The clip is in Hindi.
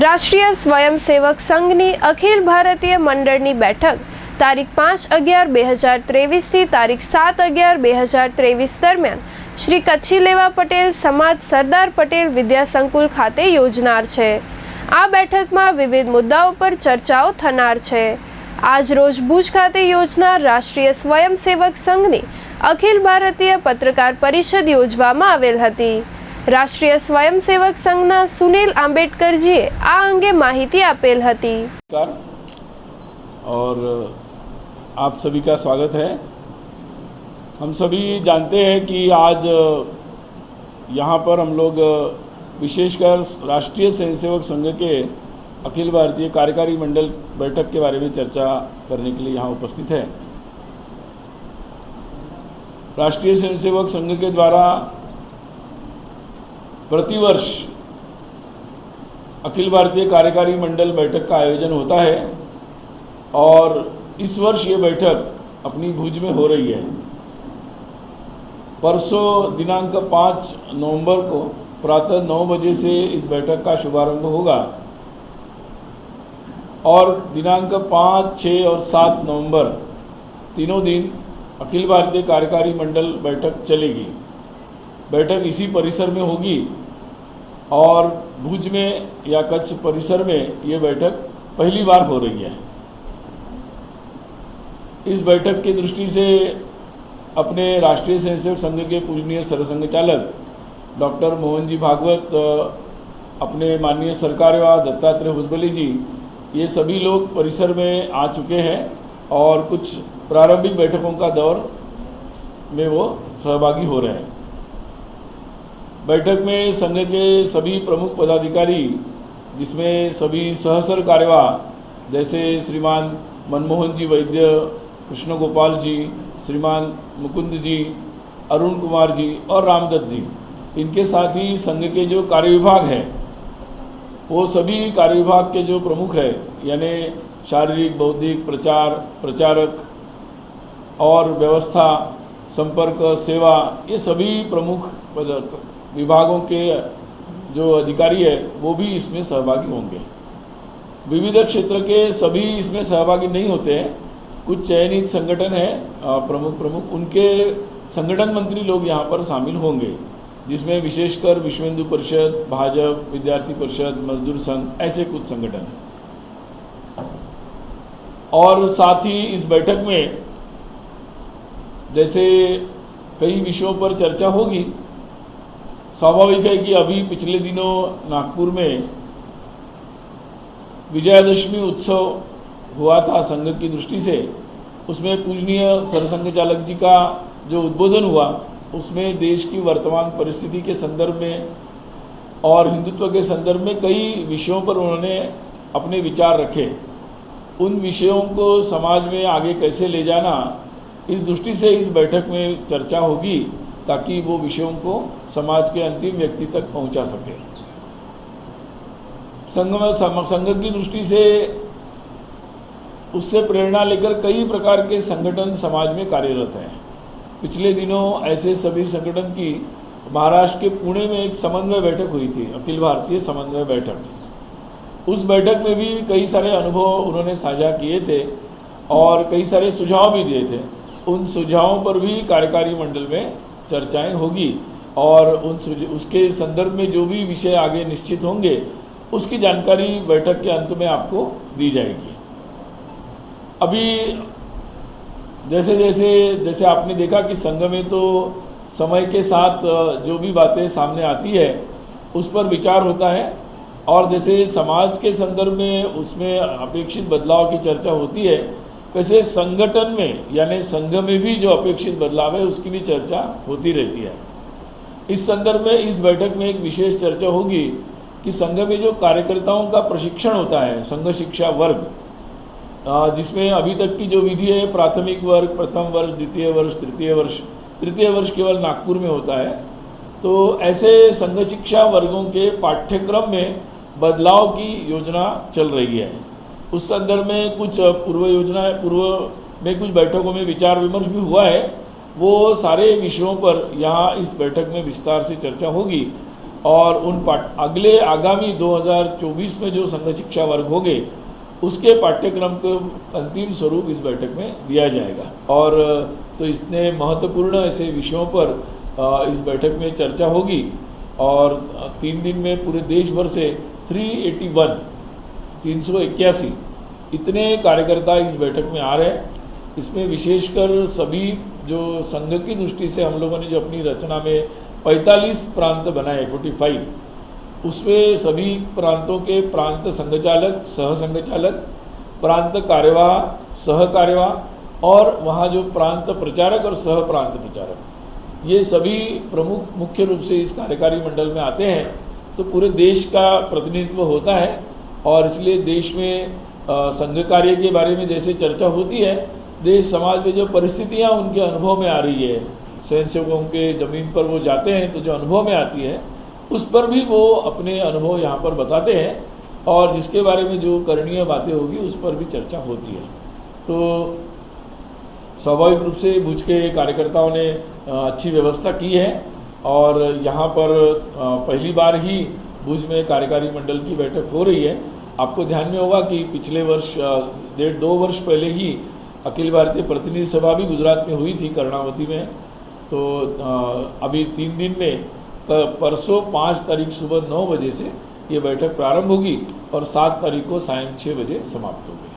રાષ્ટ્રીય સ્વયંસેવક સંઘની અખિલ ભારતીય મંડળની બેઠક તારીખ 5/11/2023 થી તારીખ 7/11/2023 દરમિયાન શ્રી કચ્છી લેવા પટેલ સમાજ સરદાર પટેલ વિદ્યાસંકુલ ખાતે યોજનાર છે। આ બેઠકમાં વિવિધ મુદ્દાઓ પર ચર્ચાઓ થનાર છે। આજ રોજ ભુજ ખાતે યોજનાર રાષ્ટ્રીય સ્વયંસેવક સંઘની અખિલ ભારતીય પત્રકાર પરિષદ યોજવામાં આવેલ હતી। राष्ट्रीय स्वयंसेवक संघना सुनील आंबेडकरजीए आ अंगे माहिती आपेल हती। और आप सभी का स्वागत है। हम सभी जानते हैं कि आज यहाँ पर हम लोग विशेषकर राष्ट्रीय स्वयंसेवक संघ के अखिल भारतीय कार्यकारी मंडल बैठक के बारे में चर्चा करने के लिए यहाँ उपस्थित है। राष्ट्रीय स्वयंसेवक संघ के द्वारा प्रतिवर्ष अखिल भारतीय कार्यकारी मंडल बैठक का आयोजन होता है और इस वर्ष ये बैठक अपनी भुज में हो रही है। परसों दिनांक 5 नवंबर को प्रातः 9 बजे से इस बैठक का शुभारंभ होगा और दिनांक 5, 6 और 7 नवंबर तीनों दिन अखिल भारतीय कार्यकारी मंडल बैठक चलेगी। बैठक इसी परिसर में होगी और भुज में या कच्छ परिसर में ये बैठक पहली बार हो रही है। इस बैठक की दृष्टि से अपने राष्ट्रीय स्वयंसेवक संघ के पूजनीय सरसंघ चालक डॉक्टर मोहन जी भागवत, अपने माननीय सरकार्यवाह दत्तात्रेय हुजबली जी, ये सभी लोग परिसर में आ चुके हैं और कुछ प्रारंभिक बैठकों का दौर में वो सहभागी हो रहे हैं। बैठक में संघ के सभी प्रमुख पदाधिकारी, जिसमें सभी सहसर कार्यवाह जैसे श्रीमान मनमोहन जी वैद्य, कृष्ण गोपाल जी, श्रीमान मुकुंद जी, अरुण कुमार जी और रामदत्त जी, इनके साथ ही संघ के जो कार्य विभाग है वो सभी कार्य विभाग के जो प्रमुख है, यानी शारीरिक, बौद्धिक, प्रचार, प्रचारक और व्यवस्था, संपर्क, सेवा, ये सभी प्रमुख विभागों के जो अधिकारी है वो भी इसमें सहभागी होंगे। विविध क्षेत्र के सभी इसमें सहभागी नहीं होते हैं। कुछ चयनित संगठन है प्रमुख उनके संगठन मंत्री लोग यहाँ पर शामिल होंगे, जिसमें विशेषकर विश्व हिंदू परिषद, भाजपा, विद्यार्थी परिषद, मजदूर संघ, ऐसे कुछ संगठन। और साथ ही इस बैठक में जैसे कई विषयों पर चर्चा होगी। स्वाभाविक है कि अभी पिछले दिनों नागपुर में विजयादशमी उत्सव हुआ था संघ की दृष्टि से। उसमें पूजनीय सरसंघ चालक जी का जो उद्बोधन हुआ, उसमें देश की वर्तमान परिस्थिति के संदर्भ में और हिंदुत्व के संदर्भ में कई विषयों पर उन्होंने अपने विचार रखे। उन विषयों को समाज में आगे कैसे ले जाना, इस दृष्टि से इस बैठक में चर्चा होगी, ताकि वो विषयों को समाज के अंतिम व्यक्ति तक पहुंचा सके। संघ की दृष्टि से उससे प्रेरणा लेकर कई प्रकार के संगठन समाज में कार्यरत हैं। पिछले दिनों ऐसे सभी संगठन की महाराष्ट्र के पुणे में एक समन्वय बैठक हुई थी, अखिल भारतीय समन्वय बैठक। उस बैठक में भी कई सारे अनुभव उन्होंने साझा किए थे और कई सारे सुझाव भी दिए थे। उन सुझावों पर भी कार्यकारी मंडल में चर्चाएं होगी और उसके संदर्भ में जो भी विषय आगे निश्चित होंगे उसकी जानकारी बैठक के अंत में आपको दी जाएगी। अभी जैसे आपने देखा कि संघ में तो समय के साथ जो भी बातें सामने आती है उस पर विचार होता है और जैसे समाज के संदर्भ में उसमें अपेक्षित बदलाव की चर्चा होती है, वैसे संगठन में यानी संघ में भी जो अपेक्षित बदलाव है उसकी भी चर्चा होती रहती है। इस संदर्भ में इस बैठक में एक विशेष चर्चा होगी कि संघ में जो कार्यकर्ताओं का प्रशिक्षण होता है, संघ शिक्षा वर्ग, जिसमें अभी तक की जो विधि है प्राथमिक वर्ग, प्रथम वर्ष, द्वितीय वर्ष, तृतीय वर्ष केवल नागपुर में होता है। तो ऐसे संघ शिक्षा वर्गों के पाठ्यक्रम में बदलाव की योजना चल रही है। उस संदर्भ में कुछ पूर्व में कुछ बैठकों में विचार विमर्श भी हुआ है। वो सारे विषयों पर यहाँ इस बैठक में विस्तार से चर्चा होगी और उन अगले आगामी 2024 में जो संघ शिक्षा वर्ग होंगे उसके पाठ्यक्रम को अंतिम स्वरूप इस बैठक में दिया जाएगा। और तो इसने महत्वपूर्ण ऐसे विषयों पर इस बैठक में चर्चा होगी और 3 दिन में पूरे देश भर से 381 इतने कार्यकर्ता इस बैठक में आ रहे हैं। इसमें विशेषकर सभी जो संघ की दृष्टि से हम लोगों ने जो अपनी रचना में 45 प्रांत बनाए 45, उसमें सभी प्रांतों के प्रांत संघचालक, सह संघचालक, प्रांत कार्यवाह, सह कार्यवाह और वहाँ जो प्रांत प्रचारक और सह प्रांत प्रचारक, ये सभी प्रमुख मुख्य रूप से इस कार्यकारी मंडल में आते हैं। तो पूरे देश का प्रतिनिधित्व होता है और इसलिए देश में संघ कार्य के बारे में जैसे चर्चा होती है, देश समाज में जो परिस्थितियाँ उनके अनुभव में आ रही है, स्वयंसेवकों के ज़मीन पर वो जाते हैं तो जो अनुभव में आती है उस पर भी वो अपने अनुभव यहाँ पर बताते हैं और जिसके बारे में जो करणीय बातें होगी उस पर भी चर्चा होती है। तो स्वाभाविक रूप से भुज के कार्यकर्ताओं ने अच्छी व्यवस्था की है और यहाँ पर पहली बार ही भुज में कार्यकारी मंडल की बैठक हो रही है। आपको ध्यान में होगा कि पिछले वर्ष 1.5-2 वर्ष पहले ही अखिल भारतीय प्रतिनिधि सभा भी गुजरात में हुई थी, कर्णावती में। तो अभी 3 दिन में परसों 5 तारीख सुबह 9 बजे से ये बैठक प्रारंभ होगी और 7 तारीख को सायं 6 बजे समाप्त होगी।